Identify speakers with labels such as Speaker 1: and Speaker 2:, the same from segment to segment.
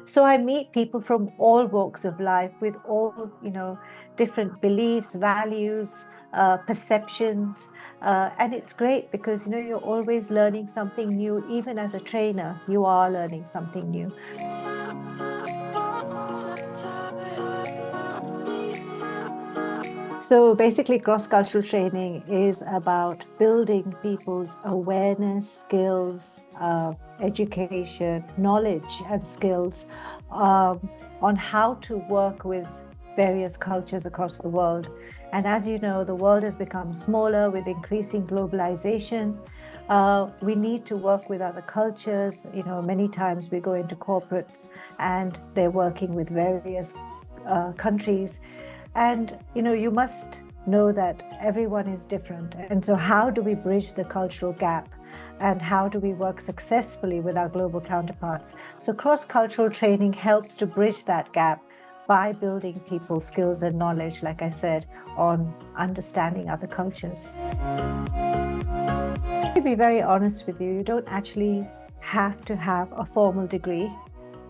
Speaker 1: So I meet people from all walks of life with all, different beliefs, values, perceptions. And it's great because, you're always learning something new. Even as a trainer, you are learning something new. So basically, cross-cultural training is about building people's awareness, skills, education, knowledge, and skills on how to work with various cultures across the world. And as you know, the world has become smaller with increasing globalization. We need to work with other cultures. Many times we go into corporates and they're working with various countries. And, you must know that everyone is different. And so how do we bridge the cultural gap? And how do we work successfully with our global counterparts? So cross-cultural training helps to bridge that gap by building people's skills and knowledge, like I said, on understanding other cultures. To be very honest with you, you don't actually have to have a formal degree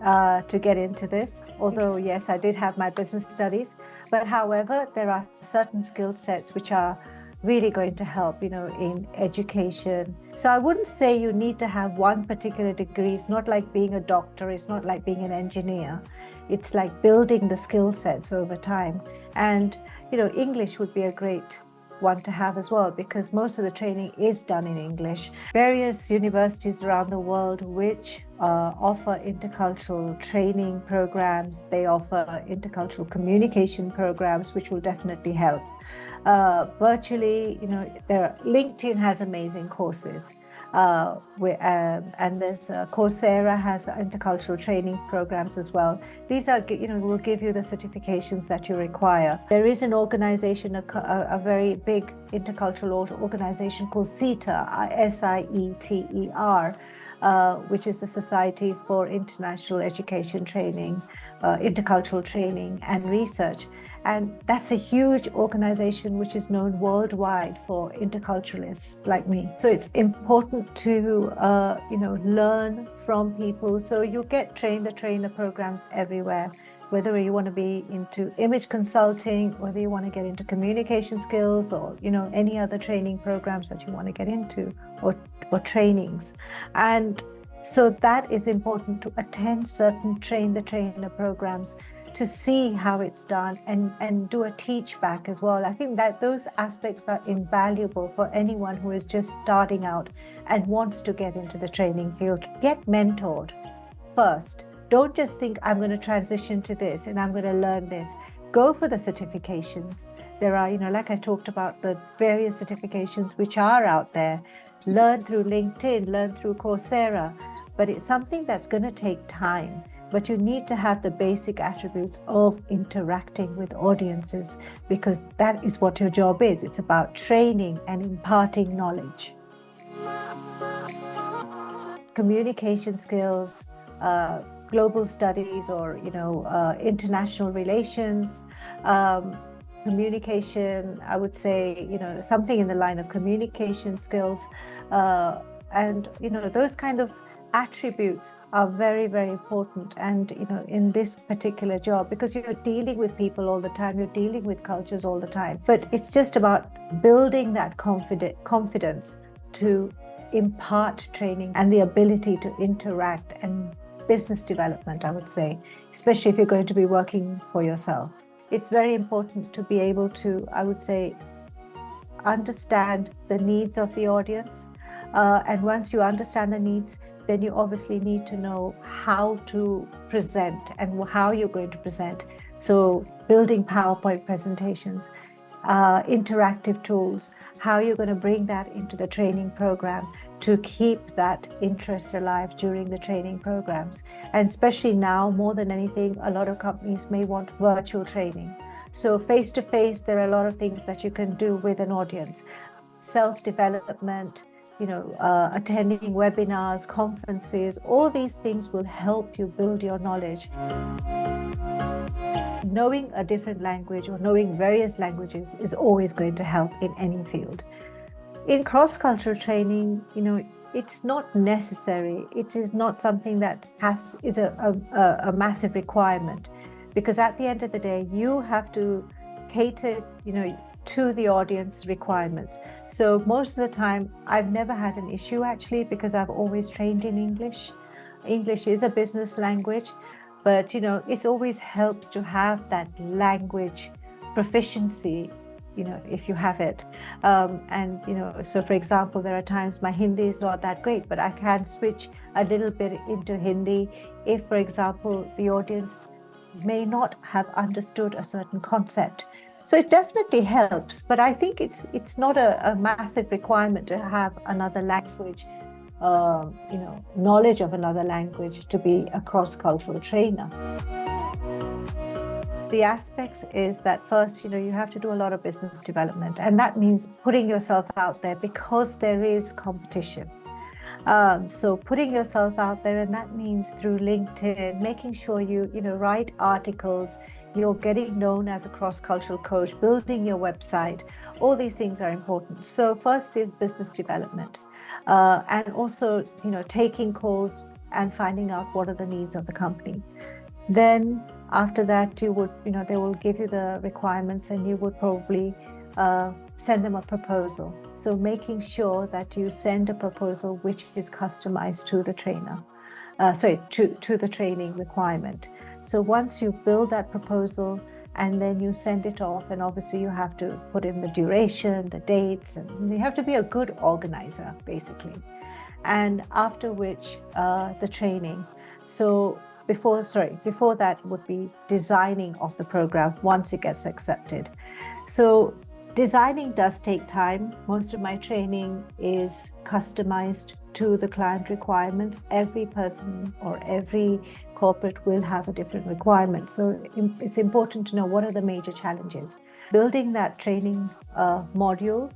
Speaker 1: to get into this. Although, yes, I did have my business studies, but however, there are certain skill sets which are really going to help, in education. So I wouldn't say you need to have one particular degree. It's not like being a doctor. It's not like being an engineer. It's like building the skill sets over time. And, English would be a great one to have as well, because most of the training is done in English. Various universities around the world which offer intercultural training programs, they offer intercultural communication programs, which will definitely help. Virtually, LinkedIn has amazing courses. And there's Coursera has intercultural training programs as well. These are, will give you the certifications that you require. There is an organization, a very big intercultural organization called SIETER, SIETER, which is the Society for International Education Training, Intercultural Training and Research. And that's a huge organization which is known worldwide for interculturalists like me. So it's important to, learn from people. So you get trained, the trainer programs everywhere, whether you want to be into image consulting, whether you want to get into communication skills or, any other training programs that you want to get into or trainings. And so that is important to attend certain trainer programs to see how it's done and do a teach back as well. I think that those aspects are invaluable for anyone who is just starting out and wants to get into the training field. Get mentored first. Don't just think I'm going to transition to this and I'm going to learn this. Go for the certifications. There are, like I talked about, the various certifications which are out there. Learn through LinkedIn, learn through Coursera, but it's something that's going to take time. But you need to have the basic attributes of interacting with audiences, because that is what your job is. It's about training and imparting knowledge. Communication skills, global studies, or international relations, communication, I would say, something in the line of communication skills, and those kind of attributes are very, very important. And in this particular job, because you're dealing with people all the time, you're dealing with cultures all the time, but it's just about building that confidence to impart training and the ability to interact, and business development, I would say, especially if you're going to be working for yourself. It's very important to be able to, I would say, understand the needs of the audience. And once you understand the needs, then you obviously need to know how to present and how you're going to present. So building PowerPoint presentations, interactive tools, how you're going to bring that into the training program to keep that interest alive during the training programs. And especially now, more than anything, a lot of companies may want virtual training. So face-to-face, there are a lot of things that you can do with an audience. Self-development, attending webinars, conferences, all these things will help you build your knowledge. Knowing a different language or knowing various languages is always going to help in any field. In cross-cultural training, it's not necessary. It is not something that is a massive requirement, because at the end of the day, you have to cater, to the audience requirements. So most of the time, I've never had an issue actually, because I've always trained in English. English is a business language, but it always helps to have that language proficiency, if you have it. And so for example, there are times my Hindi is not that great, but I can switch a little bit into Hindi if, for example, the audience may not have understood a certain concept. So it definitely helps, but I think it's not a massive requirement to have another language, knowledge of another language to be a cross-cultural trainer. The aspects is that first, you have to do a lot of business development, and that means putting yourself out there because there is competition. So putting yourself out there, and that means through LinkedIn, making sure you write articles, you're getting known as a cross-cultural coach, building your website. All these things are important. So first is business development, and also taking calls and finding out what are the needs of the company. Then after that, you would they will give you the requirements, and you would probably send them a proposal. So making sure that you send a proposal which is customized to the trainer, to the training requirement. So once you build that proposal and then you send it off, and obviously you have to put in the duration, the dates, and you have to be a good organizer basically. And after which the training. So before that would be designing of the program once it gets accepted. So designing does take time. Most of my training is customized to the client requirements. Every person or every corporate will have a different requirement. So it's important to know what are the major challenges. Building that training module,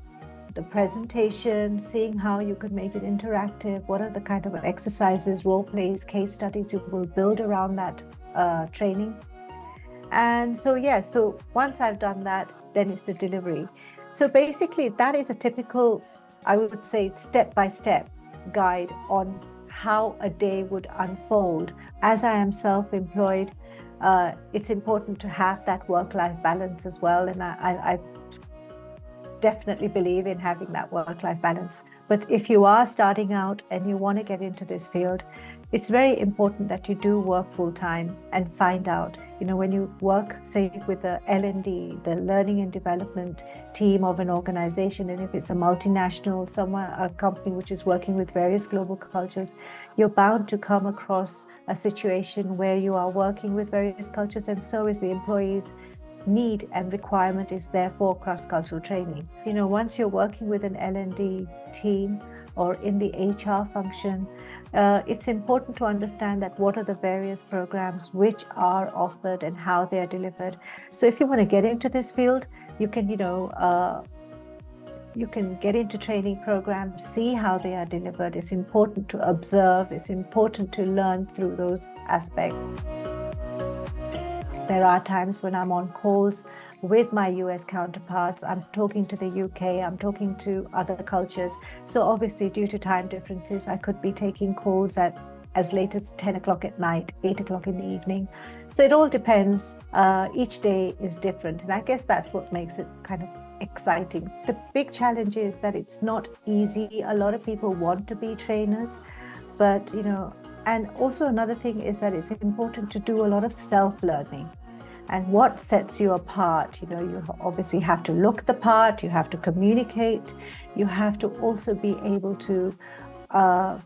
Speaker 1: the presentation, seeing how you could make it interactive, what are the kind of exercises, role plays, case studies you will build around that training. And so once I've done that, then it's the delivery. So basically that is a typical, I would say, step-by-step guide on how a day would unfold. As I am self-employed, it's important to have that work-life balance as well. And I definitely believe in having that work-life balance. But if you are starting out and you want to get into this field, it's very important that you do work full-time and find out, when you work, say, with the L&D, the learning and development team of an organization, and if it's a multinational, a company which is working with various global cultures, you're bound to come across a situation where you are working with various cultures, and so is the employees' need and requirement is therefore cross-cultural training. Once you're working with an L&D team or in the HR function, it's important to understand that what are the various programs which are offered and how they are delivered. So if you want to get into this field, you can, you can get into training programs, see how they are delivered. It's important to observe. It's important to learn through those aspects. There are times when I'm on calls with my US counterparts. I'm talking to the UK, I'm talking to other cultures. So obviously, due to time differences, I could be taking calls at as late as 10 o'clock at night, 8 o'clock in the evening. So it all depends. Each day is different. And I guess that's what makes it kind of exciting. The big challenge is that it's not easy. A lot of people want to be trainers, but, and also another thing is that it's important to do a lot of self-learning. And what sets you apart? You obviously have to look the part, you have to communicate, you have to also be able to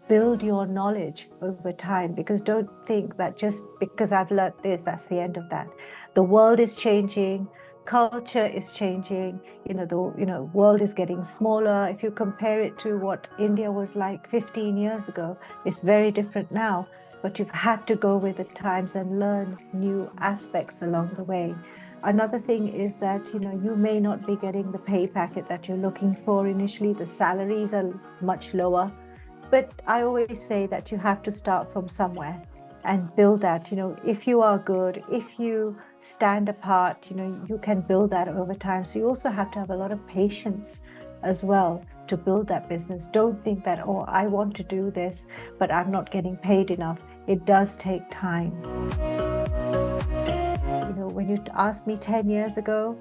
Speaker 1: build your knowledge over time, because don't think that just because I've learned this, that's the end of that. The world is changing, culture is changing, the world is getting smaller. If you compare it to what India was like 15 years ago, it's very different now. But you've had to go with the times and learn new aspects along the way. Another thing is that, you may not be getting the pay packet that you're looking for initially. The salaries are much lower. But I always say that you have to start from somewhere and build that. If you are good, if you stand apart, you can build that over time. So you also have to have a lot of patience as well to build that business. Don't think that, oh, I want to do this, but I'm not getting paid enough. It does take time. When you asked me 10 years ago,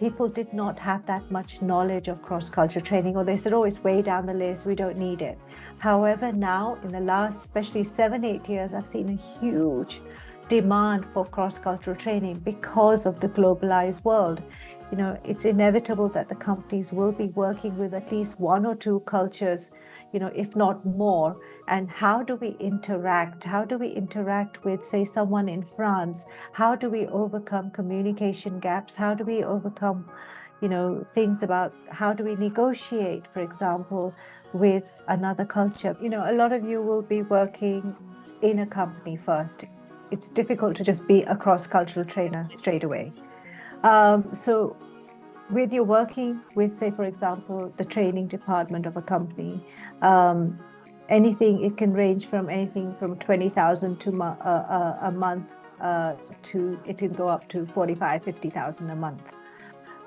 Speaker 1: people did not have that much knowledge of cross-cultural training, or they said, oh, it's way down the list, we don't need it. However, now in the last, especially 7-8 years, I've seen a huge demand for cross-cultural training because of the globalized world. It's inevitable that the companies will be working with at least one or two cultures, if not more. And how do we interact? How do we interact with, say, someone in France? How do we overcome communication gaps? How do we overcome, things about how do we negotiate, for example, with another culture? A lot of you will be working in a company first. It's difficult to just be a cross-cultural trainer straight away. So when you're working with, say, for example, the training department of a company, it can range from anything from 20,000 to a month to it can go up to 45, 50,000 a month.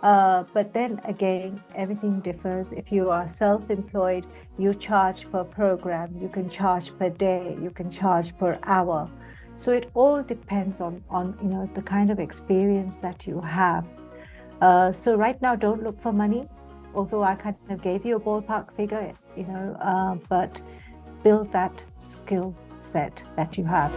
Speaker 1: But then again, everything differs. If you are self-employed, you charge per program, you can charge per day, you can charge per hour. So it all depends on the kind of experience that you have. So right now, don't look for money, although I kind of gave you a ballpark figure, but build that skill set that you have.